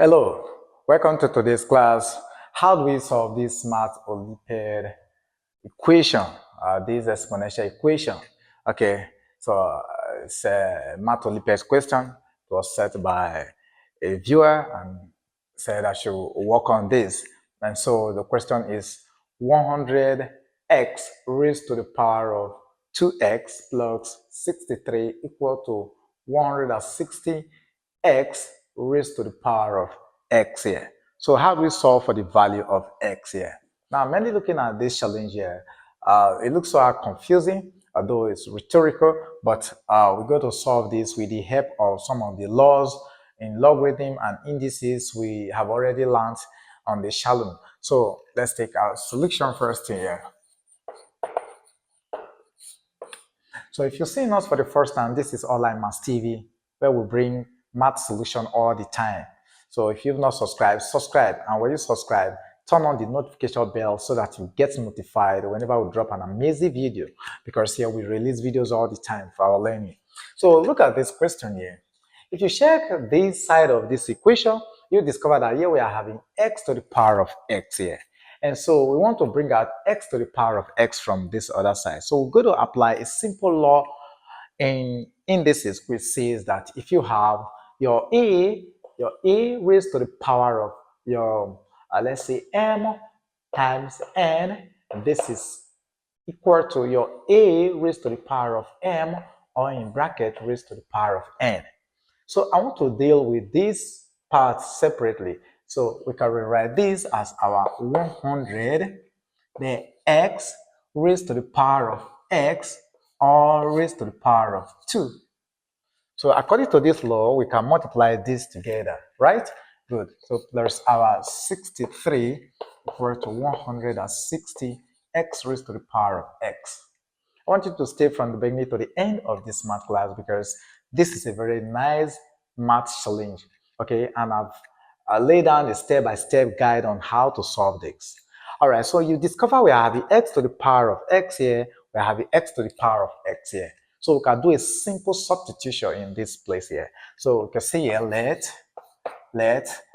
Hello, welcome to today's class. How do we solve this math Olympiad equation, this exponential equation? Okay, so it's a math Olympiad question. It was set by a viewer and said I should work on this. And so the question is 100x raised to the power of 2x plus 63 equal to 160x raised to the power of x here. So how do we solve for the value of x here? Now, mainly looking at this challenge here, it looks so confusing, although it's rhetorical, but we're going to solve this with the help of some of the laws in logarithm and indices we have already learned on the shallow. So let's take our solution first here. So if you're seeing us for the first time, this is OnlineMaths TV, where we bring math solution all the time. So if you've not subscribed, subscribe. And when you subscribe, turn on the notification bell so that you get notified whenever we drop an amazing video, because here we release videos all the time for our learning. So look at this question here. If you check this side of this equation, you discover that here we are having x to the power of x here. And so we want to bring out x to the power of x from this other side. So we're going to apply a simple law in indices, which says that if you have your a raised to the power of your, let's say, m times n, this is equal to your a raised to the power of m, or in bracket raised to the power of n. So I want to deal with this part separately. So we can rewrite this as our 100, the x raised to the power of x, or raised to the power of 2. So according to this law, we can multiply this together, right? Good. So there's our 63 equal to 160 x raised to the power of x. I want you to stay from the beginning to the end of this math class, because this is a very nice math challenge, okay? And I've laid down a step-by-step guide on how to solve this. All right, so you discover we have the x to the power of x here, we have the x to the power of x here. So we can do a simple substitution in this place here. So we can say here, let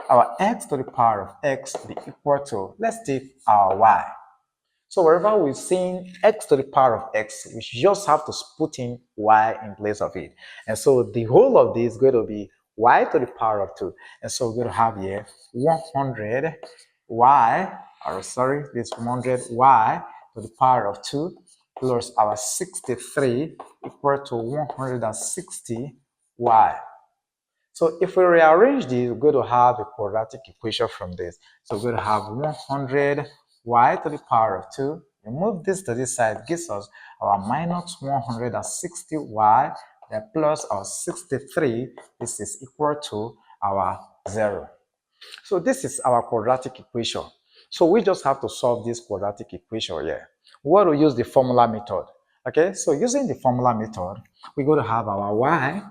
our x to the power of x be equal to, let's take our y. So wherever we've seen x to the power of x, we just have to put in y in place of it. And so the whole of this is going to be y to the power of 2. And so we're going to have here 100 y, or sorry, this 100 y to the power of 2 plus our 63 equal to 160 y. So if we rearrange this, we're going to have a quadratic equation from this. So we're going to have 100 y to the power of 2. Remove this to this side, gives us our minus 160y, then plus our 63. This is equal to our 0. So this is our quadratic equation. So we just have to solve this quadratic equation here. We're going to use the formula method. Okay, so using the formula method, we're going to have our y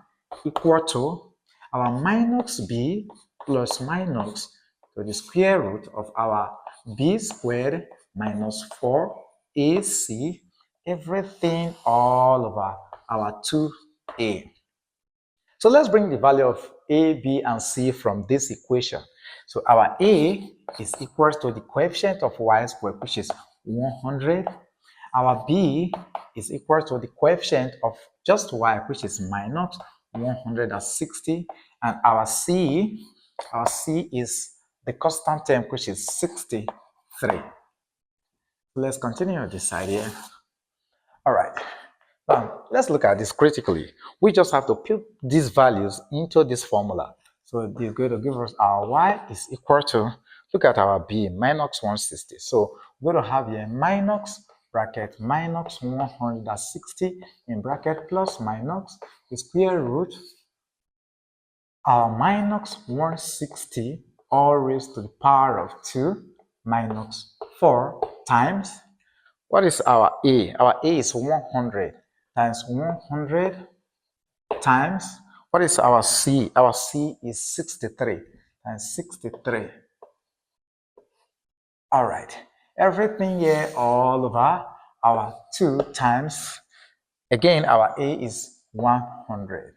equal to our minus b plus minus to the square root of our b squared minus 4ac, everything all over our 2a. So let's bring the value of a, b, and c from this equation. So our a is equal to the coefficient of y squared, which is 100. Our b is equal to the coefficient of just y, which is minus 160. And our c is the constant term, which is 63. Let's continue on this side here. All right. Now, let's look at this critically. We just have to put these values into this formula. So this is going to give us our y is equal to, look at our b, minus 160. So we're going to have here minus bracket minus 160 in bracket plus minus the square root our minus 160 all raised to the power of 2 minus 4 times, what is our a? Our a is 100 times 100 times, what is our c? Our c is 63 times 63. All right, everything here all over our 2 times, again, our a is 100.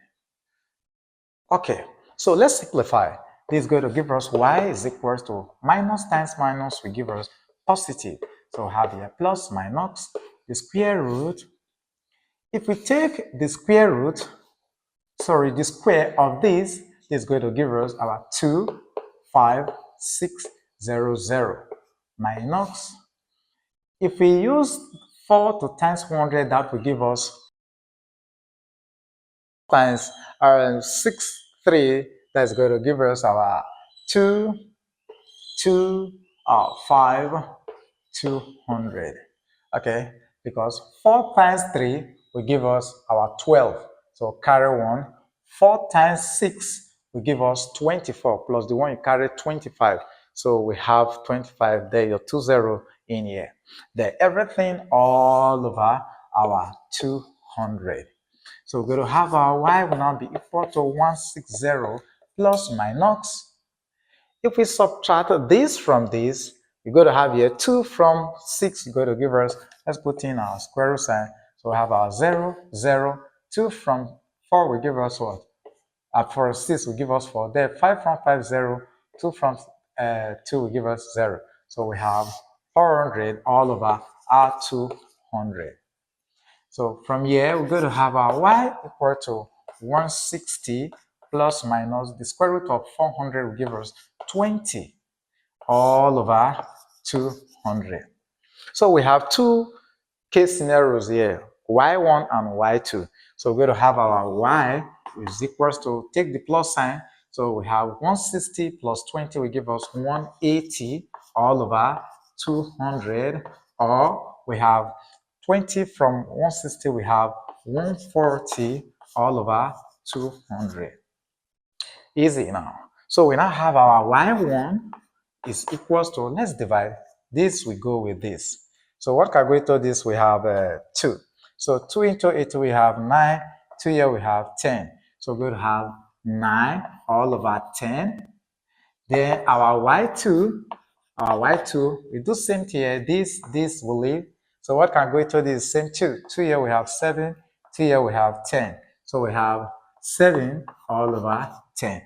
Okay, so let's simplify. This is going to give us y is equal to minus times minus will give us positive. So we have here plus minus the square root. If we take the square root, the square of this is going to give us our 25600 minus. If we use 4 to times 100, that will give us times 63. That's going to give us our 200. Okay, because 4 times 3 will give us our 12. So carry 1. 4 times 6 will give us 24 plus the one you carry 25. So we have 25 there, your 20 in here. Then everything all over our 200. So we're going to have our y will now be equal to 160 plus minus. If we subtract this from this, you're going to have here 2 from 6, you're going to give us, let's put in our square root sign. So we have our 0, 0, 2 from 4 will give us what? For 6 will give us 4. There, 5 from 5, 0, 2 from 2 will give us 0. So we have 400 all over our 200. So from here, we're going to have our y equal to 160 plus minus the square root of 400 will give us 20 all over 200. So we have two case scenarios here, y1 and y2. So we're going to have our y is equals to, take the plus sign. So we have 160 plus 20 will give us 180 all over 200, or we have 20 from 160, we have 140 all over 200. Easy now. So we now have our y1 is equals to, let's divide this, we go with this. So what can we do this? We have 2. So 2 into 8, we have 9. 2 here we have 10. So we're going to have 9 all over 10. Then our y2, we do same here. This will leave. So what can go into this? Same 2. 2 here we have 7. 2 here we have 10. So we have 7 all over 10.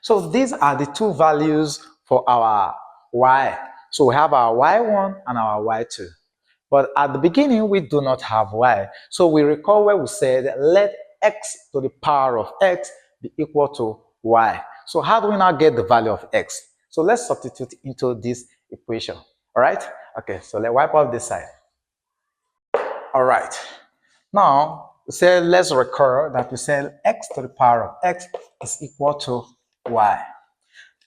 So these are the two values for our y. So we have our y1 and our y2. But at the beginning, we do not have y. So we recall where we said, let x to the power of x be equal to y. So how do we now get the value of x? So let's substitute into this equation. All right? Okay, so let's wipe off this side. All right. Now, we say, let's recall that we said x to the power of x is equal to y.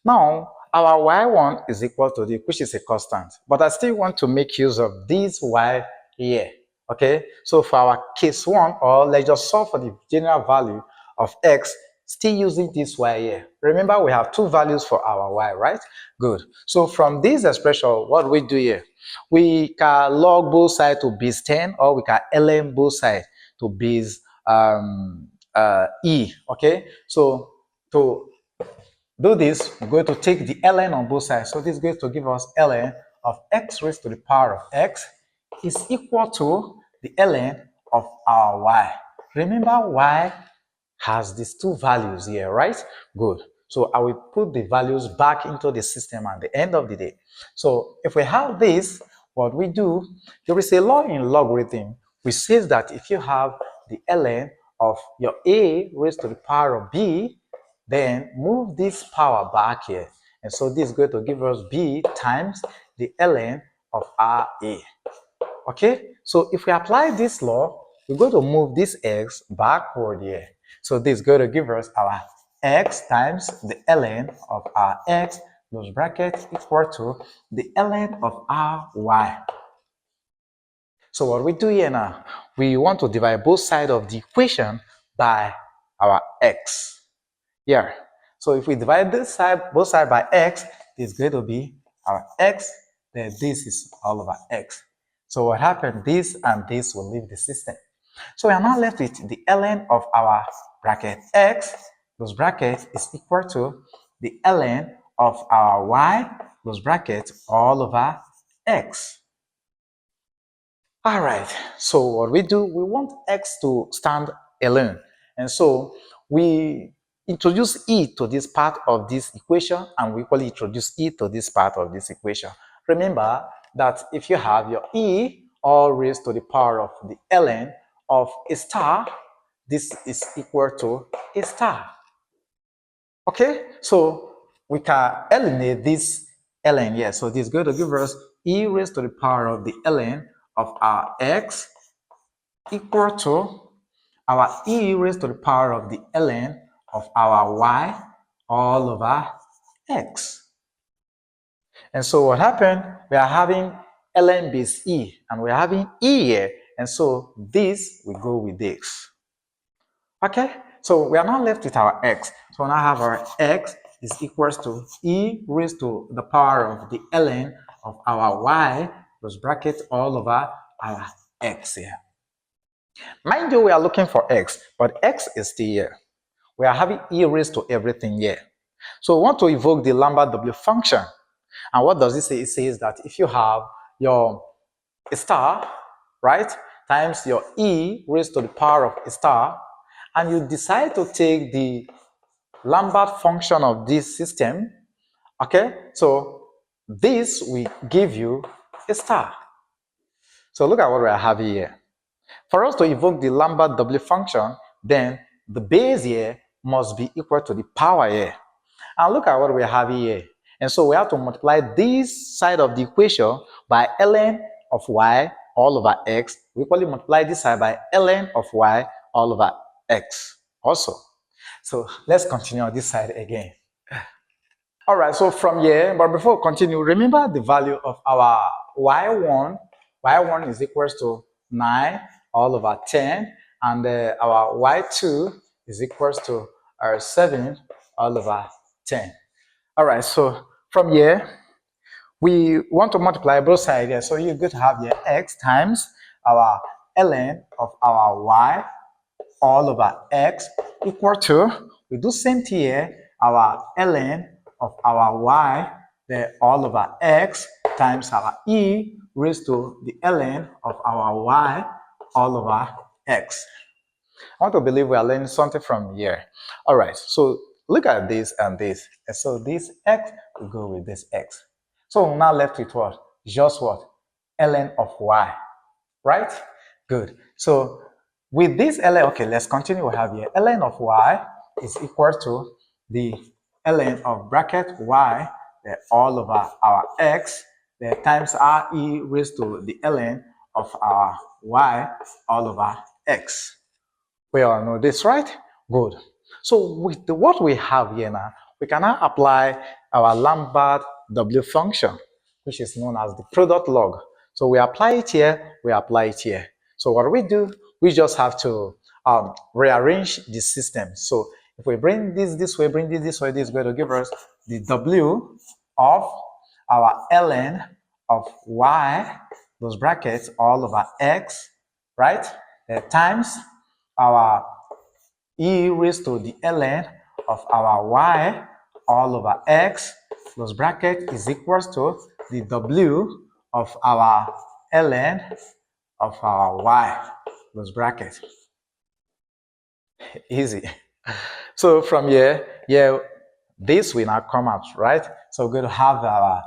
Now, our y1 is equal to the, which is a constant, but I still want to make use of this y here. Okay, so for our case 1, or let's just solve for the general value of x, still using this y here. Remember, we have two values for our y, right? Good. So from this expression, what we do here, we can log both sides to base 10, or we can ln both sides to base e. Okay, so to do this, we're going to take the ln on both sides. So this is going to give us ln of x raised to the power of x is equal to the ln of our y. Remember, y has these two values here, right? Good. So I will put the values back into the system at the end of the day. So if we have this, what we do, there is a law in logarithm which says that if you have the ln of your a raised to the power of b, then move this power back here. And so this is going to give us b times the ln of ra. Okay, so if we apply this law, we're going to move this x backward here. So this is going to give us our x times the ln of our x, close bracket, equal to the ln of our y. So what we do here now, we want to divide both sides of the equation by our x. Yeah. So if we divide this side, both sides by x, this is going to be our x, then this is all over x. So what happened, this and this will leave the system. So we are now left with the ln of our bracket x, close bracket, is equal to the ln of our y, close bracket, all over x. All right, so what we do, we want x to stand alone. And so we introduce e to this part of this equation, and we equally introduce e to this part of this equation. Remember that if you have your e all raised to the power of the ln of a star, this is equal to a star. Okay, so we can eliminate this ln here. So this is going to give us e raised to the power of the ln of our x equal to our e raised to the power of the ln of our y all over x. And so what happened? We are having ln base e, and we're having e here, and so this will go with this. Okay, so we are now left with our x. So now have our x is equals to e raised to the power of the ln of our y plus bracket all over our x here. Mind you, we are looking for x, but x is still here. We are having e raised to everything here. So we want to evoke the Lambert W function. And what does it say? It says that if you have your a star, right, times your e raised to the power of a star, and you decide to take the Lambert function of this system, okay, so this will give you a star. So look at what we are having here. For us to evoke the Lambert W function, then the base here must be equal to the power here. And look at what we are having here. And so we have to multiply this side of the equation by ln of y all over x. We equally multiply this side by ln of y all over x also. So let's continue on this side again. All right, so from here, but before we continue, remember the value of our y1. Y1 is equals to 9 all over 10, and our y2 is equals to 7 all over 10. All right, so from here, we want to multiply both sides here. So you're going to have your x times our ln of our y all over x equal to, we do same thing here, our ln of our y, the all over x times our e raised to the ln of our y all over x. I want to believe we are learning something from here. All right, so look at this and this. And so this x will go with this x. So we're now left with what? Just what? ln of y, right? Good. So with this ln, okay, let's continue. We have here ln of y is equal to the ln of bracket y, the all over our x, the times our e raised to the ln of our y all over x. We all know this, right? Good. So with what we have here now, we can now apply our Lambert W function, which is known as the product log. So we apply it here, we apply it here. So what we do, we just have to rearrange the system. So if we bring this way, bring this way, this is going to give us the W of our ln of y, those brackets all over x, right? Times our e raised to the ln of our y all over x, those bracket is equals to the w of our ln of our y, those brackets. Easy. So from here, this will now come out, right? So we're going to have our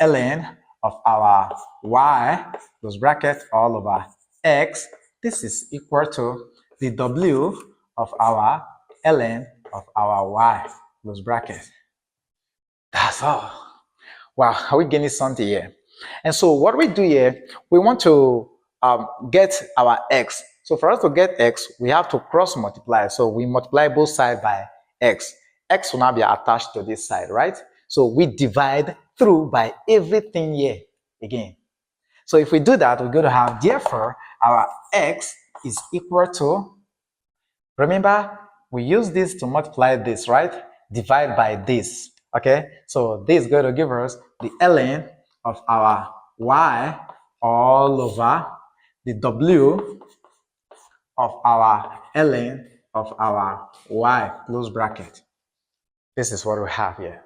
ln of our y, those brackets all over x. This is equal to the w of our ln of our y, those brackets. That's all. Wow, are we getting something here? And so what we do here, we want to get our x. So for us to get x, we have to cross multiply. So we multiply both sides by x. X will now be attached to this side, right? So we divide through by everything here again. So if we do that, we're going to have, therefore, our x is equal to, remember, we use this to multiply this, right? Divide by this, okay? So this is going to give us the ln of our y all over the w of our ln of our y, close bracket. This is what we have here.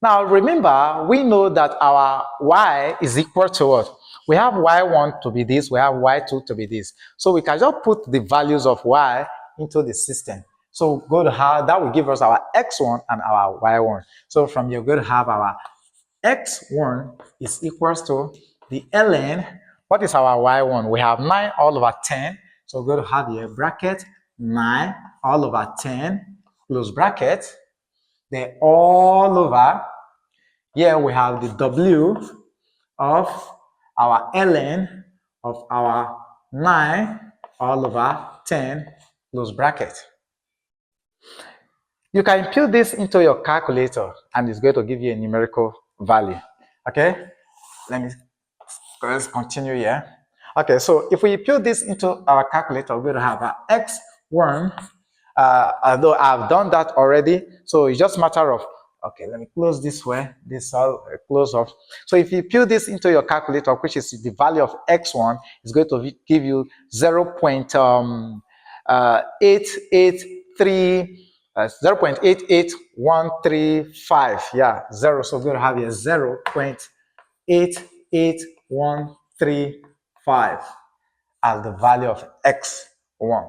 Now remember, we know that our y is equal to what? We have y1 to be this, we have y2 to be this. So we can just put the values of y into the system. So go to have, that will give us our x1 and our y1. So from here, we're going to have our x1 is equals to the ln. What is our y1? We have 9 all over 10. So we're going to have here bracket 9 all over 10 close bracket. Then all over, here we have the w of our ln of our 9 all over 10 close bracket. You can input this into your calculator and it's going to give you a numerical value. Okay, let's continue here. Okay, so if we input this into our calculator, we're going to have our x1. Although I've done that already, so it's just a matter of, okay, let me close this way, this all close off. So if you put this into your calculator, which is the value of x1, it's going to give you 0.88135. Yeah, 0. So we're going to have here 0.88135 as the value of x1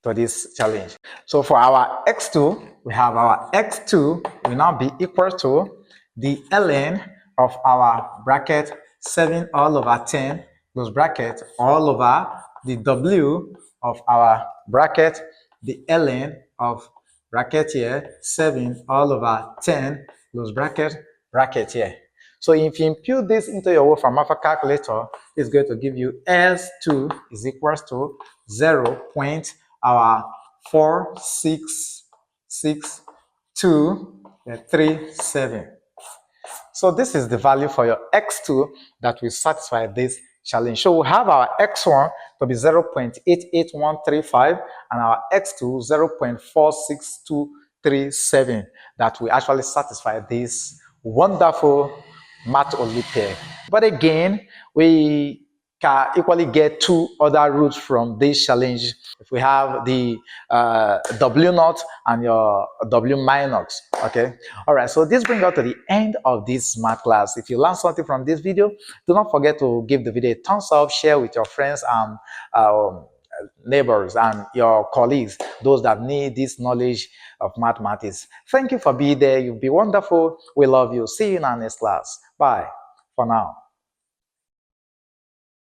for this challenge. So for our x2, we have our x2 will now be equal to the ln of our bracket 7 all over 10 close bracket all over the w of our bracket, the ln of bracket here 7 all over 10 close bracket here. So if you input this into your Wolfram Alpha calculator, it's going to give you S2 is equals to 0.466237. So this is the value for your x2 that will satisfy this challenge. So we have our x1 to be 0.88135 and our x2 0.46237 that will actually satisfy this wonderful math Olympiad. But again, we can equally get 2 other roots from this challenge. If we have the W naught and your W minus, okay? All right, so this brings us to the end of this math class. If you learned something from this video, do not forget to give the video a thumbs up, share with your friends and neighbors and your colleagues, those that need this knowledge of mathematics. Thank you for being there. You'll be wonderful. We love you. See you in our next class. Bye for now.